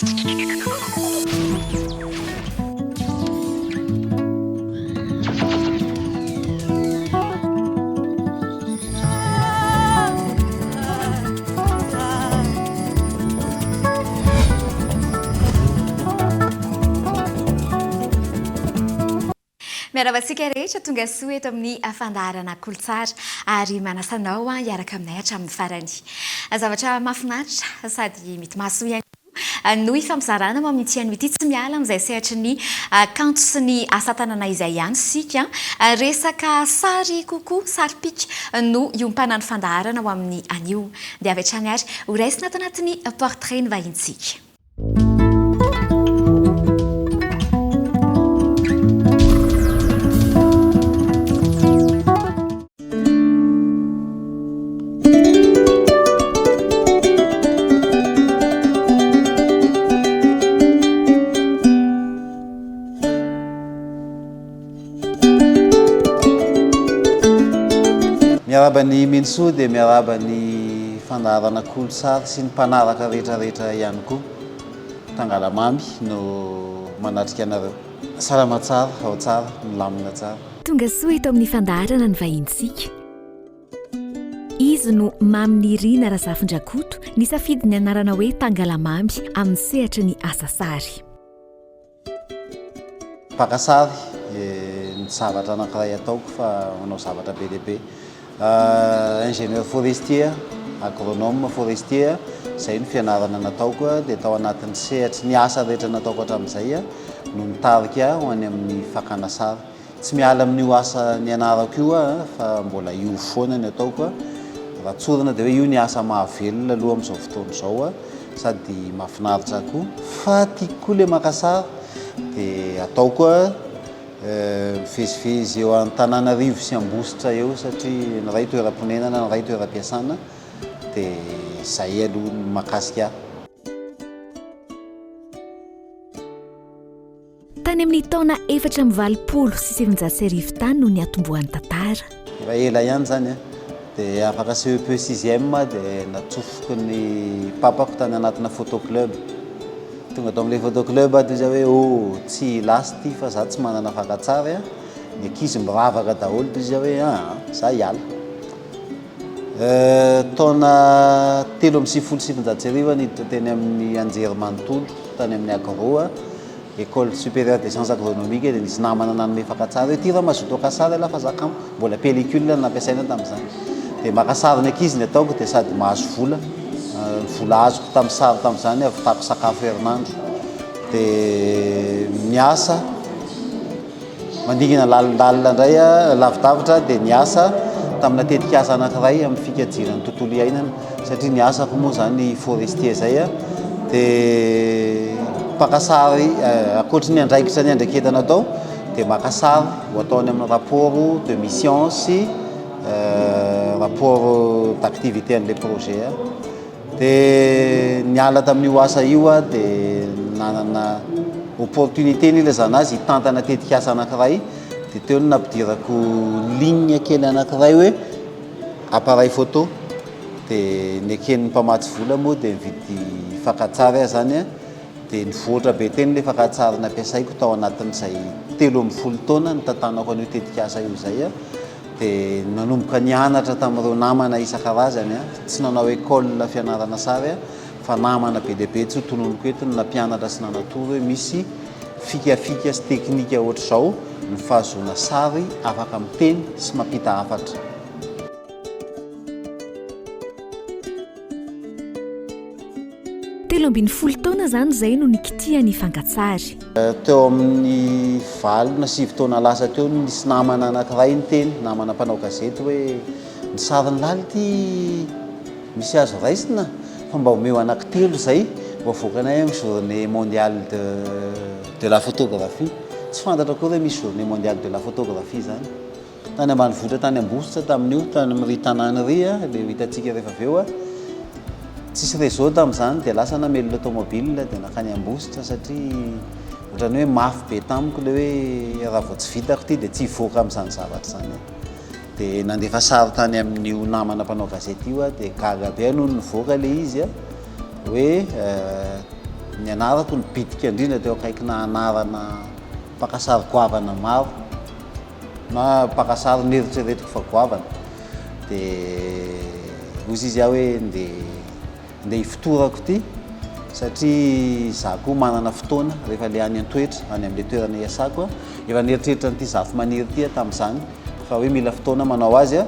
miaravatsika rehetra tonga soa eto amin'ny fandaharana kolotsara ary manasanao hiaraka aminay hatramin'ny farany zavatra mahafinaritra sady mety mahasoa ihany no ifamizarana mo amin'ny tiany ity tsy miala amin'izay sehatra ny kanto sy ny asa tanana izay ihany sika resaka sary kokoa sary pika no iompana ny fandaharana ao amin'ny anio dia avy hatrany ary ho raisina ato anatin'ny portrait ny vahintsika. Miaraba ny Minsoa dia miaraba ny fandaharana kolotsara sy ny mpanaraka rehetrarehetra ihany koa tangalamamy no manatrika anareo. Salama tsara, ao tsara, milamina tsara. Tonga soa eto amin'ny fandaharana ny vahintsika. Izy no Mamy Nirina Razafindrakoto nisafidy ny anarana hoe tangalamamy amin'ny sehatra ny asa sary. Pakasary ny zavatra anankiray ataoko fa manao zavatra be dia be. Ingénieur forestier, agronome forestier, izay ny fianarana nataoko dia tao anatin'ny sehatra ny asa rehetra nataoko hatramin'izay no nitarika ho any amin'ny fakana sary. Tsy miala amin'io asa nianarako io fa mbola io foana ny ataoko raha tsorina dia hoe io ny asa mahavelona aloha amin'izao fotoana izao sady mahafinaritra koa fa tiako koa ilay maka sary dia ataoko mivezivezy eo Antananarivo sy Ambositra eo satria ny ray toeram-ponenana, ny ray toeram-piasana dia izay aloha ny mahakasika ahy. Tany amin'ny taona 420 sy 710 tany no niatombohan'ny tantara. Efa ela ihany zany dia afaka CEP 6e dia natsofoko ny papako tany anatina photo club. Tonga tao amin'ilay photo club dia izy hoe tsy lasy ty fa za tsy manana fakatsary ny ankizy miravaka daholo dia izy hoe za hiala. Taona 3 niditra teny amin'ny Anjerimanontolo tany amin'ny Agro École supérieure des sciences agronomiques dia nisy namana nanome fakatsary hoe ty raha mazoto akasary ala fa za kamo mbola pellicule nampiasaina tamin'izany dia maka sary ny ankizy ny ataoko dia sady mahazo vola. Vola azoko tamin'ny sary tamin'izany avitako sakafo herinandro dia miasa mandigina lalindalina indray lavidavitra dia niasa tamina tetikasa anankiray amin'ny fikajiran'ny tontolo iainana satria ny asako moa zany forestier zay dia mpakasary ankoatra ny andraikitra ny andraketana atao dia maka sary ho ataony amin'ny rapport de mission sy rapport d'activité an'ilay projet dia niala tamin'io asa io dia nanana opportunité ny ilazana azy hitantana tetikasa anankiray dia teo no nampidirako ligne kely anankiray hoe appareil photo dia ny aken'ny mpamatsy vola moa dia mividy fakatsary zany dia nivoatra be teny ilay fakatsary nampiasaiko tao anatin'izay 13 taona ny tantanako an'io tetikasa io zay dia nanomboka nianatra tamin'ireo namana isan-karazany tsy nanao école fianarana sary fa namana be dia be tsy ho tononoko eto no nampianatra sy nanatoro hoe misy fikafika sy teknika ohatr'izao ny fahazoana sary afaka miteny sy mampita hafatra. Telo ambin'ny folo taona zany zay no nikitiany fankatsary. Teo amin'ny 9 taona lasa teo nisy namana anankiray ny teny namana mpanao gazety hoe ny sary ny laly ty misy azo raisina fa mba homeo anankitelo zay voavoakanay amin'ny journée mondiale de la photographie. Tsy fantatra koa hoe misy journée mondiale de la photographie zany tany ambanivohitra tany Ambositra tamin'io tany amin'ny tanàna ry ilay hitantsika rehefa avy eo tsisy réseau tamin'izany dia lasa namelona automobile dia nakany Ambositra satria ohatrany hoe mafy be tamiko le hoe raha vao tsy vitako ty dia tsy hivoaka amin'izany zavatra zany dia nandefa sary tany amin'io namana mpanao gazety io dia gaga be noho ny nivoaka le izy hoe ny anarako ny bitika indrindra teo akaikina anarana mpakasary goavana maro na mpakasary neritreretiko fa goavana dia ozy izy aho hoe ndeha hifotorako ty satria za koa manana fotoana rehefa le any an-toetra any amin'le toerana iasako efa nieritreritra n'ity zafy-maniry ty tamin'izany fa hoe mila fotoana manao azy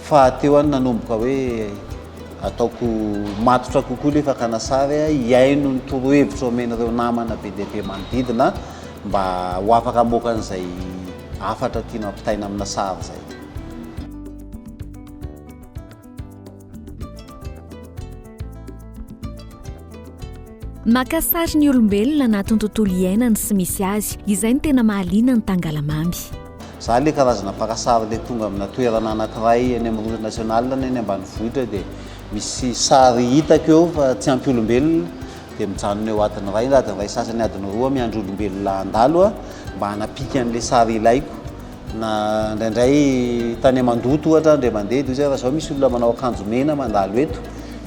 fa teo any nanomboka hoe ataoko matotra kokoa le fakanasary hiaino ny torohevitra omen'ireo namana be dia be manodidina mba ho afaka hamoaka an'izay afatra tiana ampitaina amina sary zay. Maka sary ny olombelona anatin'ny tontolo iainany sy misy azy, izay ny tena mahaliana ny tangalamamy. Za le karazana mpakasary le tonga amina toerana anankiray any amin'ny route nationale na eny ambanivohitra dia misy sary hitako eo fa tsy ampy olombelona dia mijanona eo adiny ray sasany adiny roa miandro olombelona andalo mba hanapika an'le sary ilaiko na indraindray tany amandoto ohatra indray mandeha dia raha zao misy olona manao akanjo mena mandalo eto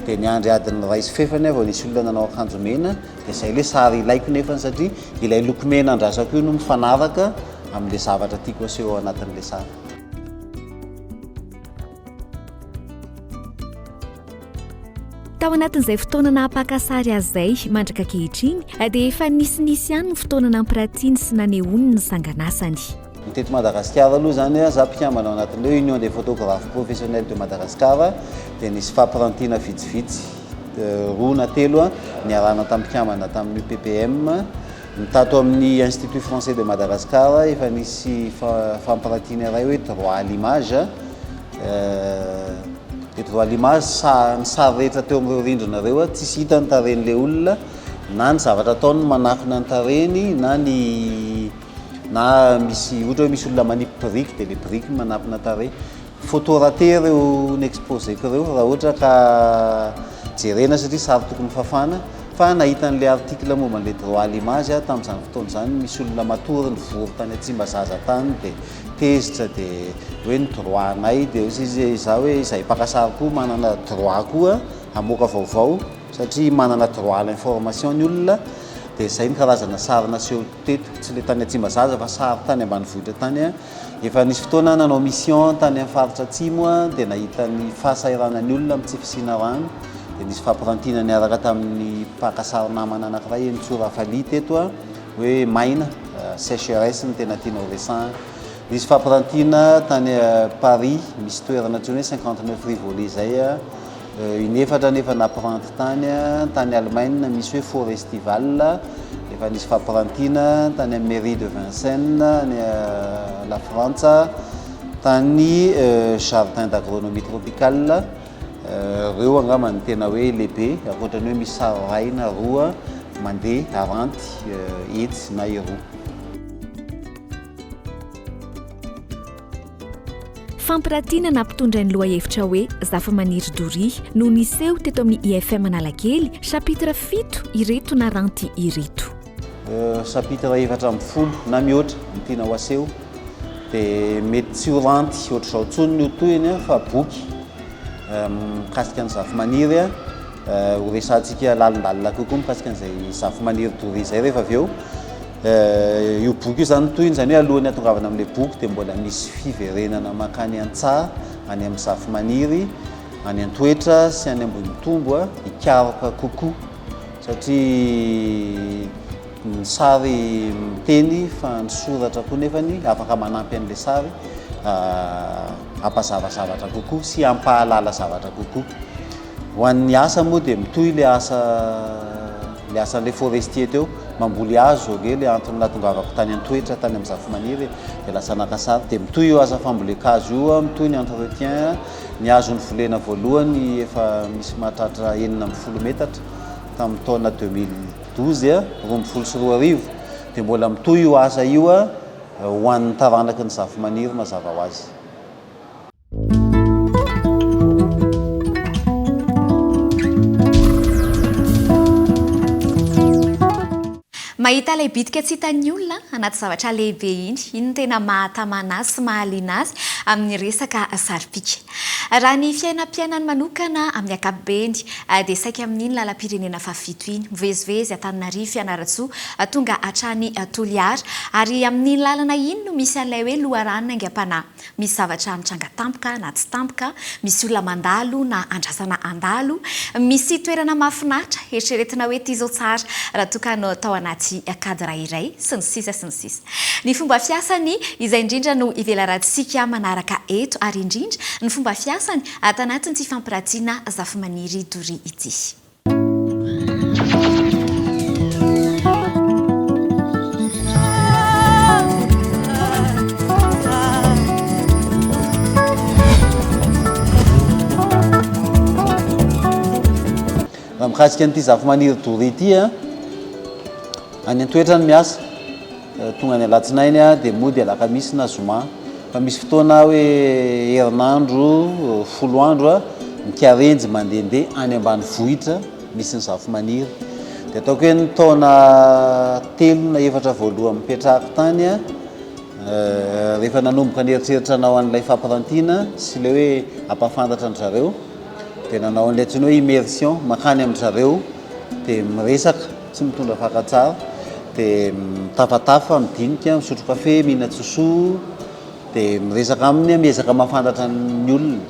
dia niandry adiny ray sy fefany vao nisy olona nanao akanjo mena dia izay le sary ilaiko nefany satria ilay loko mena andrasako io no mifanaraka amin'le zavatra tiako aseho anatin'le sary. Tao anatin'izay fotoana nampakasary azy izay mandraka ankehitriny dia efa nisinisy ihany ny fotoana nampiratiany sy nanehoany ny sanganasany. Teto Madagasikara aloha zany za mpikambana anatin'le Union des photographes professionnels de Madagascar dia nisy fampirantiana vitsivitsy roa na telo niarahana tampikambana tamin'ny UPPM mitato amin'ny Institut Français de Madagascar efa nisy fampirantiana iray hoe droit à l'image dia droit à l'image ny sary rehetra teo amin'ireo rindrina ireo tsisy hita ny tarehin'le olona na ny zavatra ataony manafina ny tarehiny na misy ohatra hoe misy olona manipy brique dia le brique manapina tarehy photo raté ireo nyexposeko ireo raha ohatra ka jerena satria sary tokony fafana fa nahita n'le article momba n'le droit à l'image tamin'izany fotoana izany misy olona matory ny vory tany Tsimbazaza tany dia tezitra dia hoe ny droit anay dia izy za hoe izay mpakasary koa manana droit koa hamoaka vaovao satria manana droit à l'information ny olona dia izay ny karazana sary naseho teto tsy le tany Tsimbazaza fa sary tany ambanivohitra tany efa nisy fotoana nanao mission tany amin'ny faritra atsimo dia nahita ny fahasahiranany olona amin'ny tsy fisiana rano dia nisy fampirantiana niaraka tamin'ny mpakasary namana anankiray Ntsora Faly teto hoe maina sécheresse ny tena tiana ho resahana. Nisy fampirantiana tany Paris misy toerana antsoina hoe 59 rue Volée zay inefatra nefa nampiranty tany Allemagne misy hoe Forestival efa nisy fampirantiana tany amin'ny mairie de Vincennes ny la France tany jardin d'agronomie tropicale reo angamba ny tena hoe lehibe akoatrany hoe misy sary ray na roa mandeha aranty etsy na eroa. Fampiratiana nampitondra ny lohahevitra hoe zava-maniry doria no niseho teto amin'ny IFM Analakely chapitre 7 ireto na ranty ireto. Chapitre 7 na mihoatra ny tiana ho aseho dia mety tsy ho ranty ohatr'izao tsony ny hotohiny fa boky mikasika ny zava-maniry ho resantsika lalindalina kokoa mikasika an'izay zava-maniry doria izay rehefa avy eo. Io boky io zany toyiny zany hoe alohan'ny atongavana amin'le boky dia mbola misy fiverenana makany an-tsaha any amin'ny zava-maniry any an-toetra sy any ambony tombo hikaroka kokoa satria ny sary miteny fa ny soratra koa nefany afaka manampy an'le sary hampazavazavatra kokoa sy hampahalala zavatra kokoa. Ho an'ny asa moa dia mitohy le asan'le forestier teo mamboly hazo age le antony natongavako tany an-toetra tany amin'ny zava-maniry dia lasa nakasary dia mitohy io asa fambolekazo io mitohy ny entretien ny hazo ny volena voalohany efa misy mahatratra 9 metatra tamin'ny taona 2012 2014 dia mbola mitohy io asa io ho an'ny taranaky ny zava-maniry mazava ho azy. mahita ilay bitika tsy hitan'ny olona anaty zavatra lehibe iny tena mahatamana azy sy mahaliana azy amin'ny resaka saripika. Raha ny fiainam-piainany manokana amin'ny ankapobeny dia saika amin'iny lalam-pirenena fafito iny mivezivezy Antananarivo Fianarantsoa tonga hatrany Toliara ary amin'iny lalana iny no misy an'ilay hoe loharano aingam-panahy. Misy zavatra mitranga tampoka na tsy tampoka, misy olona mandalo na andrasana andalo, misy toerana mahafinaritra eritreretina hoe ity izao tsara raha tokana tao anaty kadra iray sy ny sisa sy ny sisa. Ny fomba fiasany izay indrindra no ivelarantsika manaraka eto ary indrindra ny fomba fiasany tanatin'ity fampiratiana zavamaniry Doria ity. Raha mikasika an'ity zavamaniry Doria ity any an-toetrany miasa tonga any alatsinainy dia mody alakamisy na zoma fa misy fotoana hoe herinandro 10 andro mikarenjy mandehandeha any ambanivohitra misy ny zavamaniry dia ataoko hoe ny taona 3 na 4 voalohany mipetrahako tany rehefa nanomboka ny eritreritra anao an'ilay fampirantiana sy ilay hoe ampafantatra an zareo dia nanao an'ilay antsoina hoe immersion makany amin'ny zareo dia miresaka tsy mitondra fakantsara dia mitafatafa midinika misotro kafe mihina tsoso dia miresaka aminy miezaka mahafantatra ny olona.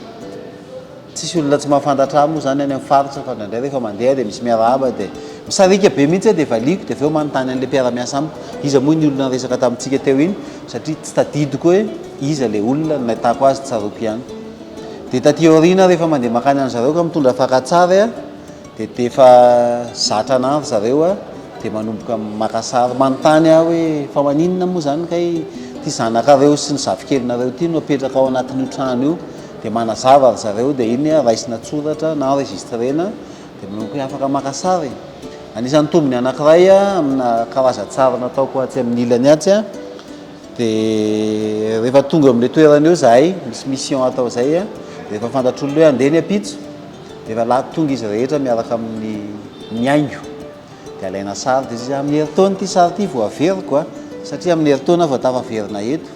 Tsisy olona tsy mahafantatra moa zany any amin'ny faritra fa ndraindray rehefa mandeha dia misy miarahaba dia misarika be mihitsy dia valiko dia aveo manontany an'ilay mpiara-miasa amiko iza moa ny olona niresaka tamintsika teo iny satria tsy tadidiko hoe iza ilay olona nahitako azy tsaroko ihany. Dia taty aoriana rehefa mandeha makany any zareo ka mitondra fakantsara dia efa zatra an'andro zareo dia manomboka maka sary manontany aho hoe fa maninona moa zany kay ty zanakareo sy ny zavikelinareo ty no apetraka ao anatin'io trano io dia manazava ry zareo dia iny raisina tsoratra na enregistrena dia manomboka hoe afaka maka sary. Anisan'ny tombony anankiray amina karaza-tsara nataoko atsy amin'ny ilany atsy dia rehefa tonga amin'ilay toerana eo zahay misy mission atao zay dia rehefa fantatr'olona hoe andeha ny ampitso dia efa lahy tonga izy rehetra miaraka amin'ny miaingo dia alaina sary dia izy amin'ny heritaona ity sary ity vao averiko satria amin'ny heritaona vao tafaverina eto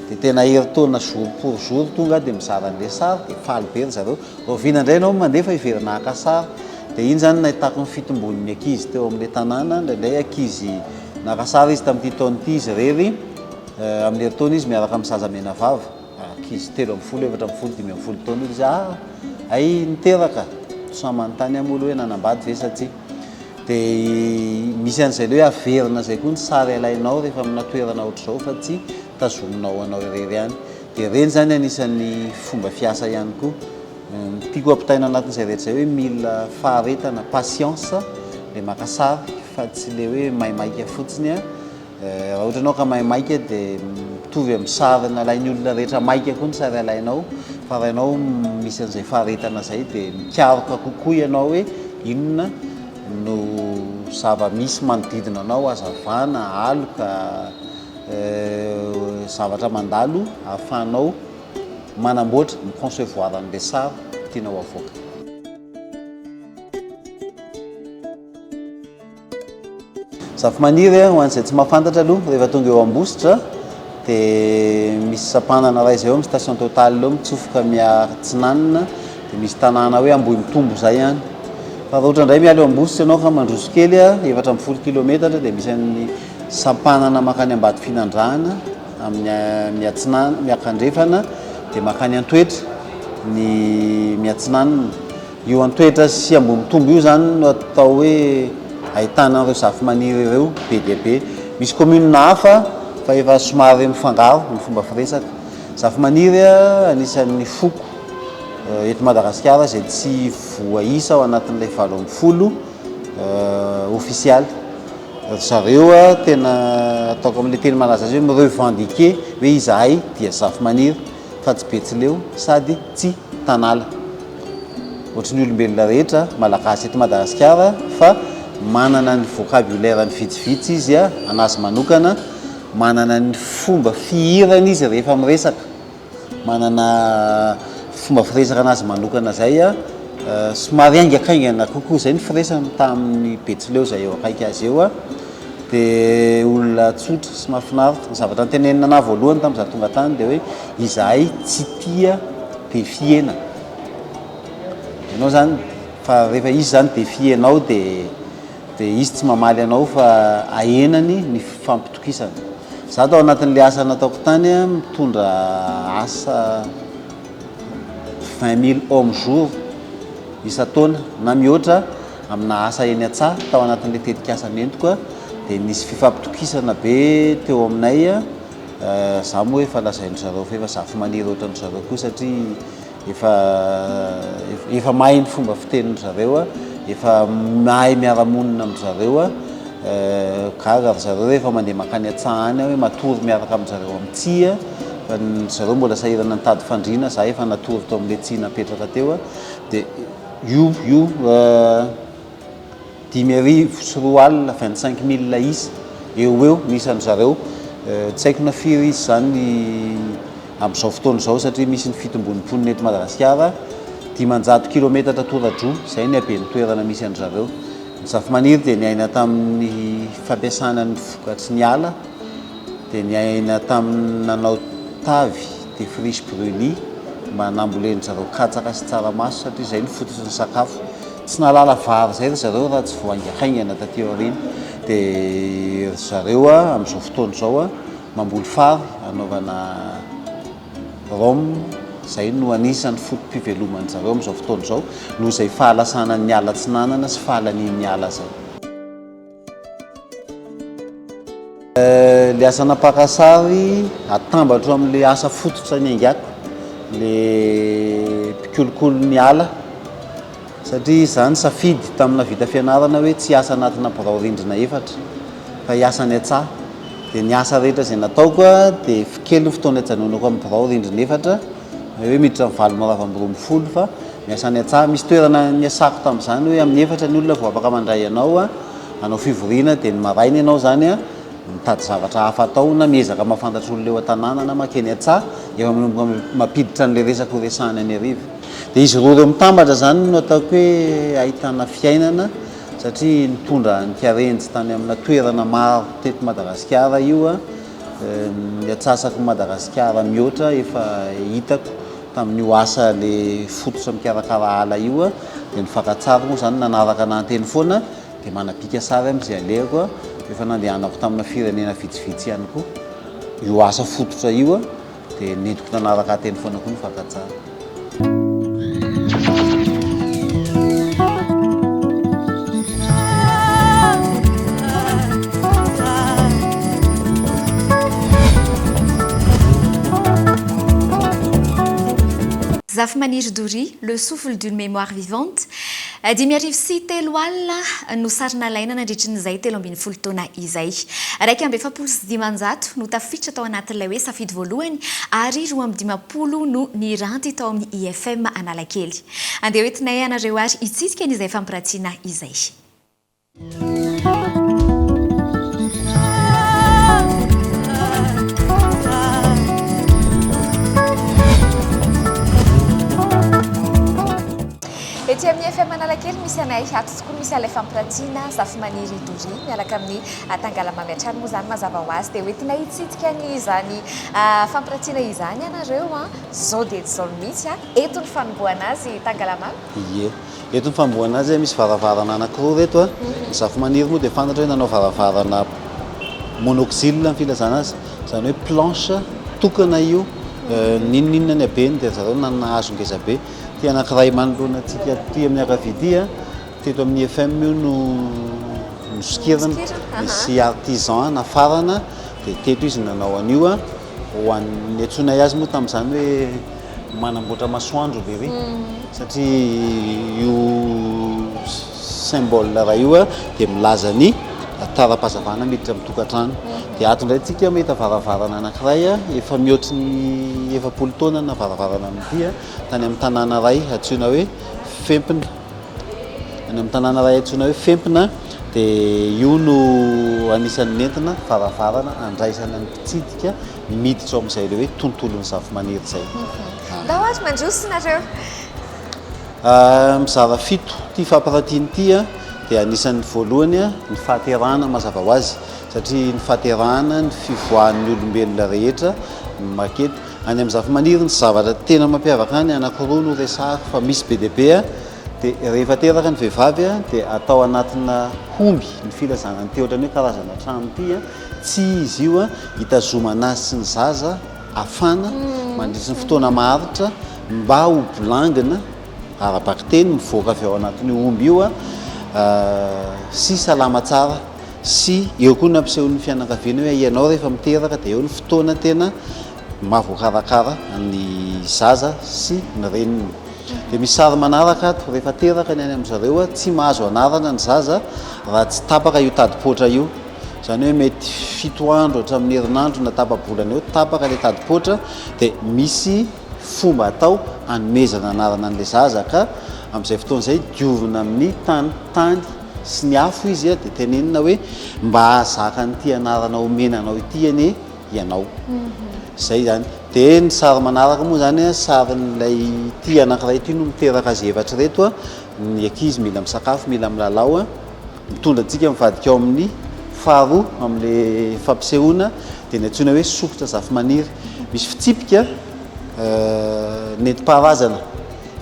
dia tena heritaona jour pour jour tonga dia mizara an'ilay sary dia faly be ry zareo roviana indray ianao mandeha fa hiverina haka sary dia iny zany nahitako ny fitombon'ny ankizy teo amin'ilay tanàna ndraindray ankizy naka sary izy tamin'ity taona ity izy rery amin'ny heritaona izy miaraka amin'ny zaza mena vava ankizy 3 ambin'ny folo 4 ambin'ny folo 5 ambin'ny folo taona izy ay niteraka samanontany amolo hoe nanambady ve satsia dia misy an'izay le hoe averina zay koa ny sary alainao rehefa amina toerana ohatr'izao fa tsy tazominao anao irery ihany dia reny zany anisan'ny fomba fiasa ihany koa tiako ampitaina anatin'izay rehetra zay hoe mila faharetana patience le maka sary fa tsy le hoe maimaika fotsiny raha ohatra anao ka maimaika dia mitovy amin'ny sary nalain'ny olona rehetra maika koa ny sary alainao fa raha ianao misy an'izay faharetana zay dia mikaroka kokoa ianao hoe inona no zava-misy manodidina anao hazavana aloka zavatra mandalo ahafahanao manamboatra miconcevoir an'ilay sary tianao avoaka. Zavamaniry ho an'izay tsy mahafantatra aloha rehefa tonga eo Ambositra dia misy sampanana ray zay eo amin'ny station Total eo mitsofoka miatsinanina dia misy tanàna hoe Ambohimitombo zay ihany fa raha ohatra indray miala eo Ambositra ianao ka mandroso kely 4 kilometatra dia misy an'ny sampanana makany Ambady Finandrahana amin'ny miatsinanina miakandrefana dia makany Antoetra ny miatsinanina io Antoetra sy Ambohimitombo io zany no atao hoe ahitana ireo zavamaniry ireo be dia be. Misy commune hafa fa efa somary mifangaro ny fomba firesaka. Zavamaniry anisan'ny foko eto Madagasikara izay tsy voaisa ao anatin'ilay 70 ofisialy. Zareo tena ataoko amin'ilay teny malaza azy hoe mirevendiquer hoe izahay dia zavamaniry fa tsy betsileo sady tsy tanàla. Ohatry ny olombelona rehetra malagasy eto Madagasikara fa manana ny vocabulaire ny vitsivitsy izy anazy manokana, manana ny fomba fihirana izy rehefa miresaka, manana fomba firesaka anazy manokana zay somary aingakaingana kokoa zay ny firesana tamin'ny betsileo zay eo akaiky azy eo dia olona tsotra sy mahafinaritra ny zavatra nytenenina ana voalohany tamin'izaho tonga tany dia hoe izahay tsy tia defie-na ianao zany fa rehefa izy zany defie-nao dia izy tsy mamaly anao fa ahenany ny fampitokisana. Zaho tao anatin'ilay asa nataoko tany a mitondra asa 20 000 homme jour isa-taona na mihoatra amina asa eny an-tsaha tao anatin'ilay tetikasa nentiko a dia nisy fifampitokisana be teo aminay a zaho moa efa lazain'ny zareo fa efa zafy maniry ohatran'ny zareo koa satria efa mahay ny fomba fitenin'ny zareo a efa mahay miara-monina amin'ny zareo a gaga ary zareo rehefa mandeha makany an-tsaha any hoe matory miaraka amin'ny zareo amin'ny tsia fa ny zareo mbola sahirana nitady fandriana za efa natory tao amin'ilay tsia napetraka teo a dia io 5,000 alina 25 000 isy eo nisan'ny zareo tsy haiko na firy izy zany amin'izao fotoana izao satria misy ny fitomboniponina eto Madagasikara 500 kilometatra tora-droa izay ny haben'ny toerana misy an' zareo. Ny zafy-maniry dia niaina tamin'ny fampiasana ny vokatry ny ala dia niaina tamin'ny nanao tavy dia friche bruni mba namboleny zareo katsaka sy tsaramaso satria izay ny fototry ny sakafo. Tsy nalala vary zay ry zareo raha tsy voaingahaingana taty aoriana dia zareo a amin'izao fotoana izao a mamboly fary anaovana rhum izay no anisan'ny fotom-piveloman'ny zareo amin'izao fotoana izao noho izay fahalasana ny ala tsy nanana sy fahalanian'ny ala zay. Le asa napaka sary atambatro amin'le asa fototra ny aingako le mpikolokolo ny ala satria zany safidy tamina vita fianarana hoe tsy asa anatina birao-rindrina efatra fa hiasa ny an-tsaha dia ny asa rehetra izay nataoko a dia fikely ny fotoana ijanonako amin'ny birao-rindrina efatra hoe miditra amin'ny 20 fa miasa ny an-tsaha misy toerana niasako tamin'izany hoe amin'ny efatra ny olona vao afaka mandray anao a anao fivoriana dia ny maraina ianao zany a mitady zavatra hafa atao na miezaka mahafantatra olona eo an-tanàna na makeny an-tsaha efa manomboka mampiditra n'ilay resaka horesahany any ariva. Dia izy reo mitambatra zany no ataoko hoe ahitana fiainana satria nitondra ny karenjy tany amina toerana maro teto Madagasikara io a ny atsasako Madagasikara mihoatra efa hitako tamin'io asa le fototra mikarakara ala io a dia nifankatsary moa zany nanaraka nanteny foana dia manapika sary amin'izay alehako a efa nandehanako tamina firenena vitsivitsy ihany koa io asa fototra io a dia nentiko nanaraka anteny foana koa nifankatsary. Zafy-maniry Dory, le souffle d'une mémoire vivante. 10 sy 3 alina no sarina laina nandritrin'izay 13 taona izay. 2,7 no tafiditra tao anatin'ilay hoe safidy voalohany ary 2,50 no niranty tao amin'ny IFM Analakely. Andeha hoentinay ianareo ary hitsitsika n'izay fampiratina izay. Ety amin'ny FM Analakely misy anay ato tokoa misy alay fampiratina Zafy-maniry Dory miaraka amin'ny Tangalamamy an-trano moa zany mazava ho azy dia hoentinay hitsitsika n'izany fampiratina izany ianareo zao dia zao mihitsy eto ny fanombohana azy Tangalamamy. Ie, eto ny fanombohana azy misy varavarana anankiroa reto a. Ny Zafy-maniry moa dia fantatra hoe nanao varavarana monoxyle ny filazana azy izany hoe planche tokana io ninonninona ny habeny dia zareo nahazo ngeza be. Ty anankiray manoloana antsika ty amin'ny akavidia teto amin'ny FM io no sokirana misy artisan nafarana dia teto izy nanao an'io a ho an'ny antsonay azy moa tamin'izany hoe manamboatra masoandro be hoe satria io symbole raha io a dia milaza ny tara-pazavana miditra amin'ny tokantrano dia ato indray tsika mahita varavarana anankiray a efa mihoatry ny 7 taona na varavarana amin'ity a tany amin'ny tanàna ray antsoina hoe Fempina. Any amin'ny tanàna ray antsoina hoe Fempina dia io no anisan'ny nentina varavarana andraisana ny mpitsidika miditra ao amin'izay le hoe tontolon'ny Zafy-maniry izay. Ndao azy mandroso nareo? Mizara fito ty fampiratiany ity a dia anisan'ny voalohany ny fahaterahana mazava ho azy satria ny fahaterahana ny fivoahan'ny olombelona rehetra maketo any amin'ny zavamaniry ny zavatra tena mampiavaka any anankiroa no resahako fa misy be deabe dia rehefa teraka ny vehivavy dia atao anatina homby ny filazanany teo ohatrany hoe karazana trano ity tsy izy io hitazomana azy sy ny zaza afana mandritsy ny fotoana maharitra mba ho bolangina arabaka teny mivoaka avy ao anatin'io omby io sy salama tsara sy eo koa nampisehoan'ny fianakaviana hoe ianao rehefa miteraka dia eo ny fotoana tena mavoakarakara ny zaza sy ny reniny dia misy sary manaraka ato rehefa teraka ny any amin'izareo tsy mahazo anarana ny zaza raha tsy tapaka io tadipotra io zany hoe mety 7 andro hatramin'ny herinandro na tapa-bolana eo tapaka ilay tadipotra dia misy fomba atao hanomezana anarana an'ilay zaza ka amin'izay fotoana izay diovina amin'ny tany sy ny afo izy dia tenenina hoe mba ahazaka nyity anarana omenanao ity ane ianao zay zany dia ny sary manaraka moa zany saryn'ilay ty anankiray ity no miteraka azy efatra reto ny ankizy mila misakafo mila milalao mitondra antsika mivadika ao amin'ny faharoa amin'le fampisehoana dia ny antsoina hoe sokotra zavamaniry misy fitsipika nentim-paharazana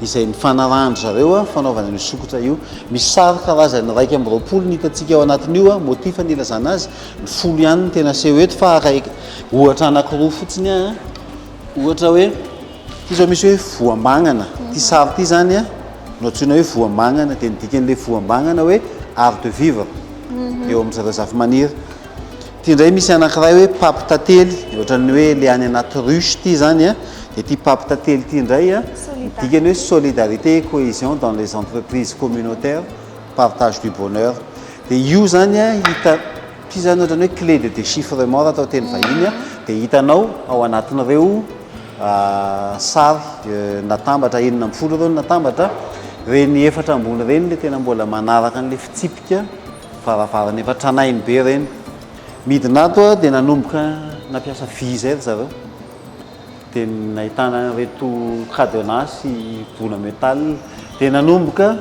izay ny fanarahandro zareo fanaovana ny sokotra io misy sary karazany 220 ny hitantsika ao anatin'io motifa ny ilazana azy ny folo ihany ny tena seho eto fa araiky ohatra anankiroa fotsiny ohatra hoe ty zao misy hoe voambagnana ty sary ty zany no antsoina hoe voambagnana dia nidikan'ilay voambagnana hoe art de vivre eo amin'izareo zavamaniry ty indray misy anankiray hoe pape tately ohatrany hoe le any anaty ruche ty zany dia ty pape tately ty indray dikany hoe solidarité et cohésion dans les entreprises communautaires partage du bonheur dia io zany hita ty zany ohatrany hoe clé de déchiffrement raha atao teny vahiny dia hitanao ao anatin'ireo sary natambatra 40 reo natambatra reny efatra ambony reny le tena mbola manaraka an'le fitsipika varavarany efa tranainy be reny midinato dia nanomboka nampiasa vy zay ry zareo dia nahitana reto cadenas sy bona métal dia nanomboka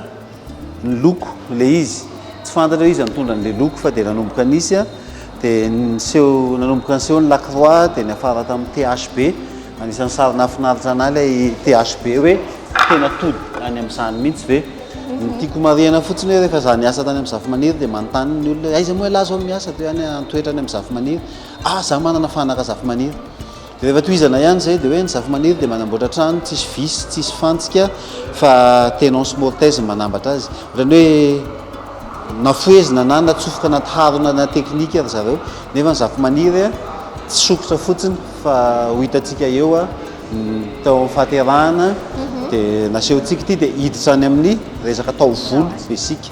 ny loko le izy tsy fantatra izy mitondra n'le loko fa dia nanomboka nisy dia niseho nanomboka niseho ny lacroix dia ny afara tamin'ny THB anisan'ny sary nafinaritra anay ilay THB hoe tena tody any amin'izany mihitsy ve ny tiako mariana fotsiny hoe rehefa za niasa tany amin'ny zavamaniry dia manontany ny olona aiza moa lazo amin'ny asa toy any antoetrany amin'ny zavamaniry za manana fanaka zavamaniry dia rehefa tohizana ihany zay dia hoe ny zavamaniry dia manamboatra trano tsisy visy tsisy fantsika fa tenance mortaise manambatra azy ohatrany hoe nafoezina na natsofoka anaty harona na teknika ry zareo nefa ny zavamaniry tsy sokotra fotsiny fa ho hitantsika eo tao fahaterahana dia nasehontsika ity dia hiditra any amin'ny resaka taovolo besika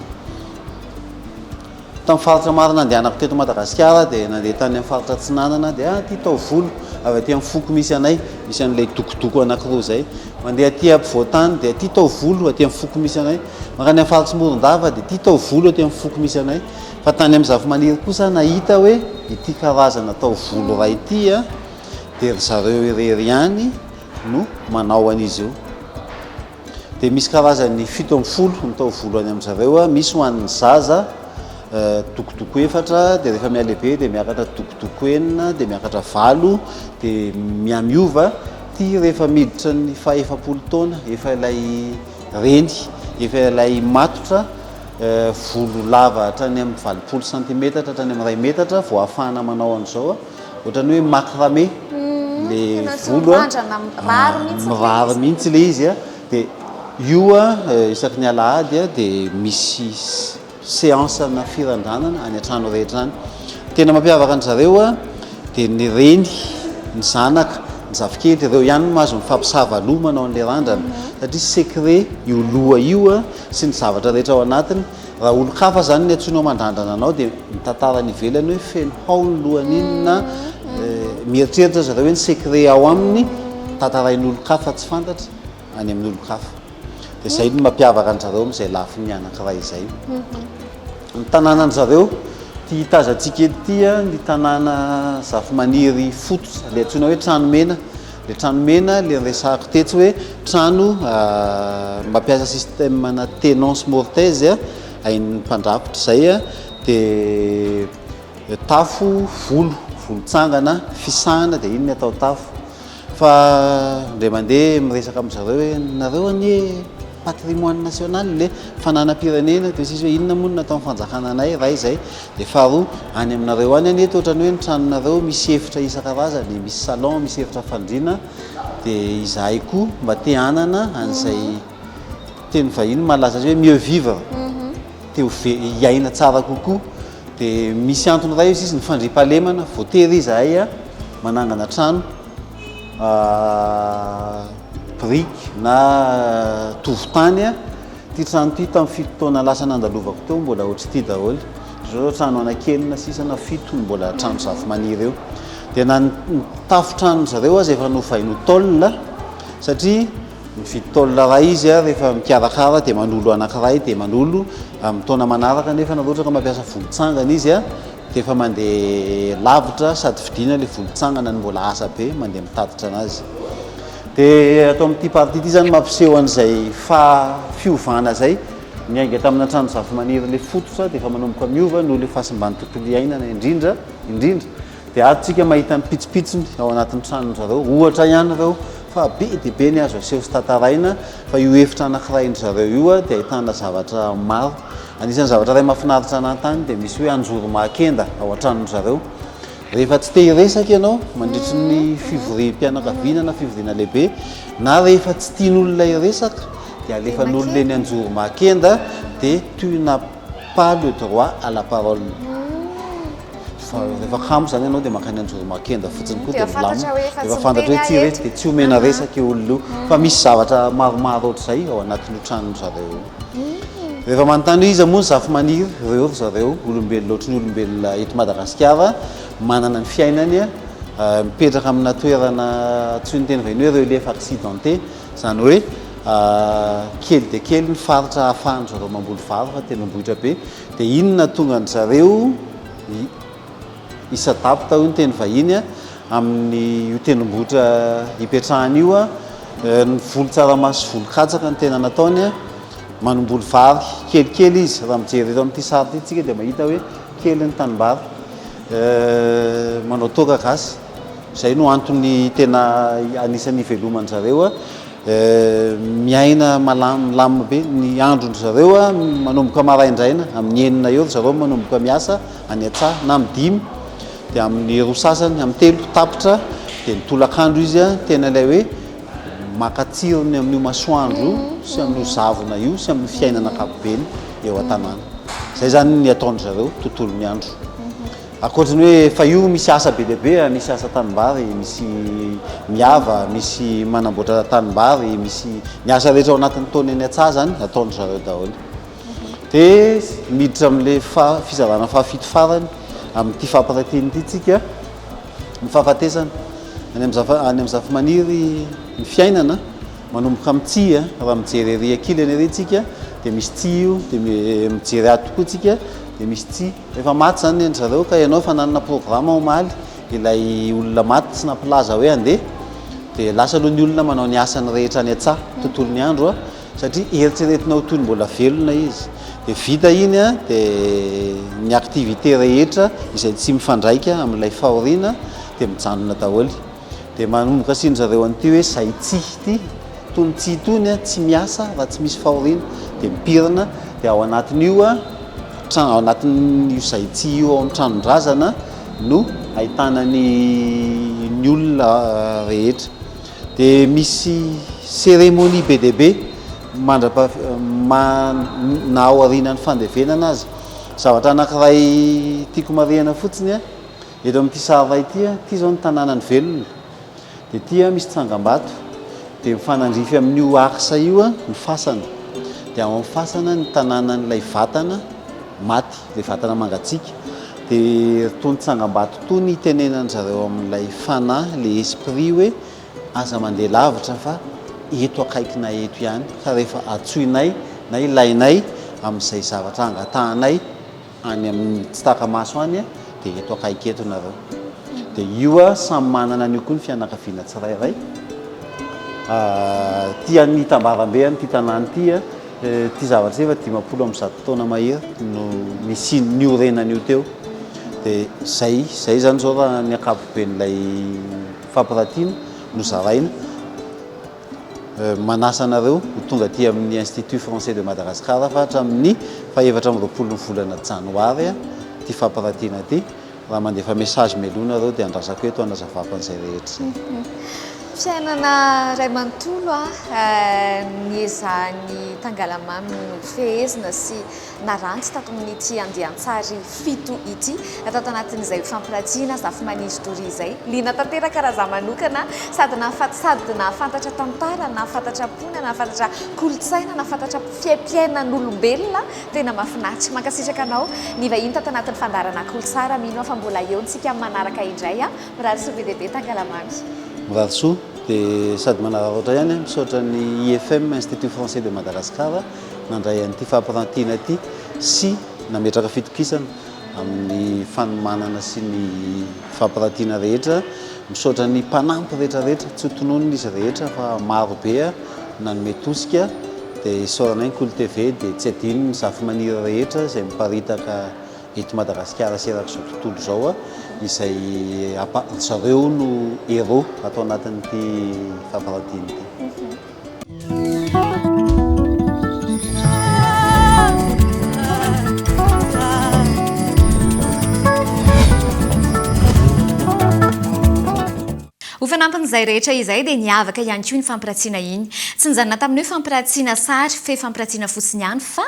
tamin'ny faritra maro nandehanako teto Madagasikara dia nandeha tany amin'ny faritra Tsinanana dia ty taovolo avy aty amin'ny foko misy anay misy an'ilay dokidoko anankiroa zay mandeha aty ampovoantany dia ty taovolo aty amin'ny foko misy anay makany amin'ny faritra Morondava dia ty taovolo aty amin'ny foko misy anay fa tany amin'ny zavamaniry kosa nahita hoe ity karazana taovolo raha ity dia ry zareo irery ihany no manao an'izy io dia misy karazany 17 ny taovolo any amin'izareo misy ho an'ny zaza dokidoko efatra dia rehefa mialehibe dia miakatra dokidoko 9 dia miakatra 7 dia miamiova ty rehefa miditra ny faha-70 taona efa ilay reny efa ilay matotra volo lava hatrany amin'ny 20 cm hatrany amin'ny 2 metatra vao ahafahana manao an'izao ohatrany hoe macramé le volo mirary mihitsy le izy dia io isaky ny alahady dia misy séance na firandranana any an-trano rehetra any tena mampiavaka ny zareo dia ny reny ny zanaka ny zafikely ireo ihany mahazo mifampisava loha manao an'ilay randrana satria secret io loha io sy ny zavatra rehetra ao anatiny raha olo-kafa zany ny antsoinao mandrandrana anao dia mitantara ny ivelany hoe feno hao ny lohan'iny na mieritreritra zareo hoe ny secret ao aminy tantarain'olo-kafa tsy fantatra any amin'ny olo-kafa dia zay no mampiavaka ny zareo amin'izay lafi ny anankiray izay ny tanàna ny zareo ty hitazantsika ety ny tanàna zavamaniry fototra le antsoina hoe tranomena le tranomena le resahako tetsy hoe trano mampiasa système na tenance mortaise hain'ny mpandrafitra zay a dia tafo volotsangana fisahana dia iny ny atao tafo fa ndray mandeha miresaka amin'zareo hoe nareo anie patrimoine national le fananam-pirenena dia sisy hoe inona moa natao fanjakana anay ray zay dia faharoa any aminareo any anie tohatrany hoe ny tranonareo misy efitra isan-karazany misy salon misy efitra fandriana dia izahay koa mba te hanana an'izay teny vahiny malaza hoe mieux vivre teo hiaina tsara kokoa dia misy antony ray izy ny fandriam-pahalemana voatery izahay a manangana trano brique na tovotany a ty trano ty tamin'ny 7 taona lasa nandalovako teo mbola ohatry ty daholo zao trano anakelina sisana 7 mbola trano zava-maniry eo dia na ny tafo-trano zareo azy efa novaino tôle satria mividy tôle ray izy a rehefa mikarakara dia manolo anankiray dia manolo amin'ny taona manaraka nefa na ohatra ka mampiasa volotsangana izy a dia efa mandeha lavitra sady vidiana le volotsangana ny mbola asa be mandeha mitatitra anazy dia atao amin'ity partie ity zany mampiseho an'izay fiovana zay miainga tamina trano zava-maniry le fototra dia efa manomboka miova noho le fahasimbany tontolo iainana indrindra dia atsika mahita mipitsopitsony ao anatin'ny tranony zareo ohatra ihany reo fa be dia be ny azo aseho sy tataraina fa io efitra anankiray ny zareo io a dia ahitana zavatra maro anisan'ny zavatra ray mahafinaritra anantany dia misy hoe anjoro-mahakenda ao an-tranony zareo rehefa tsy te hiresaka ianao mandritry ny fivorim-pianakaviana na fivoriana lehibe na rehefa tsy tian'olona hiresaka dia alefan'olona eny anjoro-mahakenda dia tuina pas le droit à la parole rehefa kamo zany ianao dia mankany anjoro-mahakenda fotsiny koa dia milamo efa fantatra hoe tsy resy dia tsy omena resaka io olona io fa misy zavatra maromaro ohatr'izay ao anatin'io tranony zareo rehefa manontany hoe iza moa ny zava-maniry reo zareo olombelona ohatry ny olombelona eto Madagasikara manana ny fiainany a mipetraka amina toerana tsy ny teny vahiny hoe relief accidenté zany hoe kely dia kely ny faritra ahafahany zareo mamboly vary fa tena mbohitra be dia inona tonga ny zareo isadapta io ny teny vahiny a amin'ny io tendrombohitra hipetrahany io a ny volo-tsaramaso volo-katsaka ny tena nataony a manomboly vary kelikely izy raha mijery eto amin'ity sary ty tsika dia mahita hoe kely ny tanimbary manao toaka gasy izay no antony tena anisan'ny ivelomany zareo a miaina milamina be ny androny zareo a manomboka maraindraina amin'ny enina eo zareo manomboka miasa any an-tsaha na amin'ny 5 dia amin'ny roa sasany amin'ny 3 tapitra dia nitolakandro izy a tena ilay hoe makatsirony amin'io masoandro sy amin'io zavona io sy amin'ny fiainana ankapobeny eo an-tanàna zay zany ny ataony zareo tontolo ny andro akoatrany hoe fa io misy asa be deaibe misy asa tanimbary misy miava misy manamboatra tanimbary misy ny asa rehetra ao anatin'ny taona eny an-tsaha zany ataony zareo daholo dia miditra amin'le fizarana fahafito farany amin'ity fampiraitiny ity tsika ny fahafatesana any amin'ny zava-maniry ny fiainana manomboka amin'ny tsia raha mijery ery akilany ery tsika dia misy tsia io dia mijery ato tokoa tsika dia misy tsia rehefa maty zany ny zareo ka ianao efa nanana programa omaly ilay olona maty tsy nampilaza hoe andeha dia lasa aloha ny olona manao ny asany rehetra any an-tsaha tontolo ny andro a satria eritreretinao toy ny mbola velona izy dia vita iny a dia ny activité rehetra izay tsy mifandraika amin'ilay fahoriana dia mijanona daholo dia manomboka siny zareo an'ity hoe zay tsi ty tony tsi tony a tsy miasa raha tsy misy fahoriana dia mipirina dia ao anatin'io a ao anatin'io zay tsi io ao amin'ny tranondrazana no ahitana ny olona rehetra dia misy cérémonie be dia be na ao aorianany fandevenana azy zavatra anankiray tiako marihana fotsiny a eto amin'ity sary ray ity a ty zao ny tanànany velona dia ty a misy tsangam-bato dia mifanandrify amin'io aksa io a ny fasana dia ao amin'ny fasana ny tanànan'ilay vatana maty ilay vatana mangatsiaka dia tony tsangam-bato tony itenenany zareo amin'ilay fanahy le esprit hoe aza mandeha lavitra fa eto akaikinay eto ihany ka rehefa atsoinay na ilainay amin'izay zavatra angatahanay any amin'ny tsy taka-maso any a dia eto akaiky eto nareo dia io a samy manana an'io koa ny fianakaviana tsirairay tia ny tambarambe any ty tanàny ty a ty zavatra efa 10 taona mahery no misy niorenan'io teo dia zay zany zao raha ny akapoben'ilay fampiratiana no zaraina manasa anareo ho tonga ty amin'ny Institut Français de Madagascar fa hatramin'ny 24 volana janoary ty fampiratiana ty raha mandefa message melona reo dia andrasako eto anazavako an'izay rehetra fiainana ray manontolo niezany tangalamamy fehezina sy naranty tato amin'ity andiantsary fito ity atao tanatin'izay fampiratiana zafy manisy dory izay liana tanteraka raha za manokana sady nafantatra tantara nafantatra pona nafantatra kolotsaina nafantatra fiapiainan'olombelona tena mahafinaritra mankasitraka anao ny vahiny tato anatin'ny fandarana kolosara mino fa mbola eo ntsika manaraka indray mirary soa be deaibe tangalamamy mirary soa dia sady manararaotra ihany misaotra ny IFM Institut Français de Madagascar nandray an'ity fampiratiana ty sy nametraka fitokisana amin'ny fanomanana sy ny fampiratiana rehetra misaotra ny mpanampy rehetrarehetra tsy hotononina izy rehetra fa maro be nanome tosika dia isaoranay Kolo TV dia tsy adino ny zafy maniry rehetra izay miparitaka eto Madagasikara sy erak'izao tontolo zao izay zareo no héros atao anatin'ity fampiratiana ity ho fanampin'izay rehetra izay dia niavaka ihany koa ny fampiratsiana iny tsy nijanona tamin'ny hoe fampiratsiana sary fe fampiratsiana fotsiny ihany fa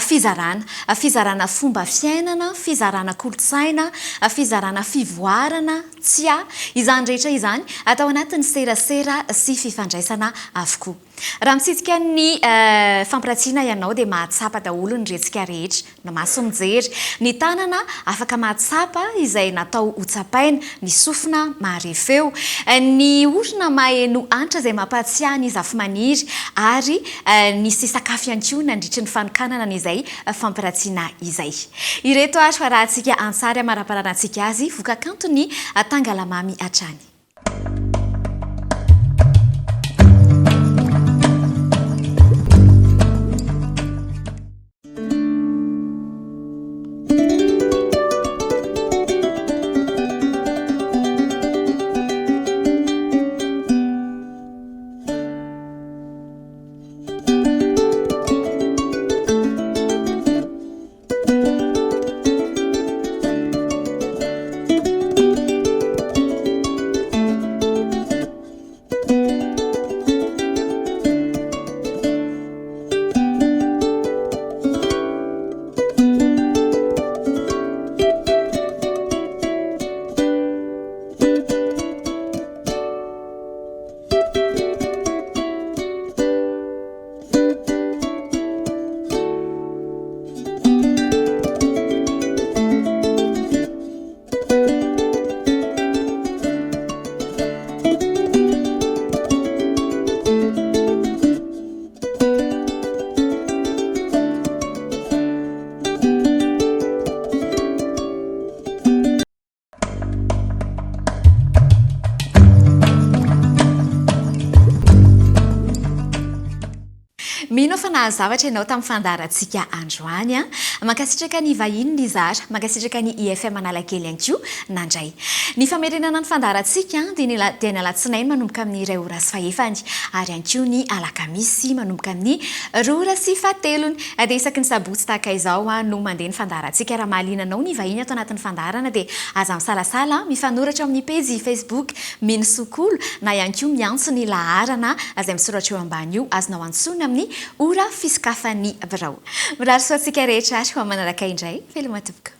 fizarana fomba fiainana fizarana kolotsaina fizarana fivoarana tsya izany rehetra izany atao anatin'ny serasera sy fifandraisana avokoa raha misitsika ny fampiratsiana ianao dia mahatsapa daholo ny retsika rehetra na maso mijery ny tanana afaka mahatsapa izay natao hotsapaina ny sofina maharefeo ny orona maheno antra izay mampatsiahany izy afy maniry ary nisy sakafo ihany koa nandritry ny fanokanana n'izay fampiratsiana izay ireto ary fa raha antsika ansary amaraparanantsika azy vokakanto ny tangalamamy hatrany mino fa nahazavatra ianao tamin'ny fandarantsika androany mankasitraka ny vahiny ny zara mankasitraka ny IFM Analakely ihany koa nandray ny famerenana ny fandarantsika dia ny alatsinainy manomboka amin'ny 2 ora sy fahefany ary ihany koa ny alakamisy manomboka amin'ny 2 ora sy fahatelony dia isaky ny sabotsy tahaka izao no mandeha ny fandarantsika raha mahalinanao ny vahiny atao anatin'ny fandarana dia aza misalasala mifanoratra amin'ny page Facebook Mino Sokolo na ihany koa miantso ny laharana izay misoratra eo ambany io azonao antsoina amin'ny ora fisokafan'ny birao mirary soantsika rehetra ary ho manaraka indray veloma tompoko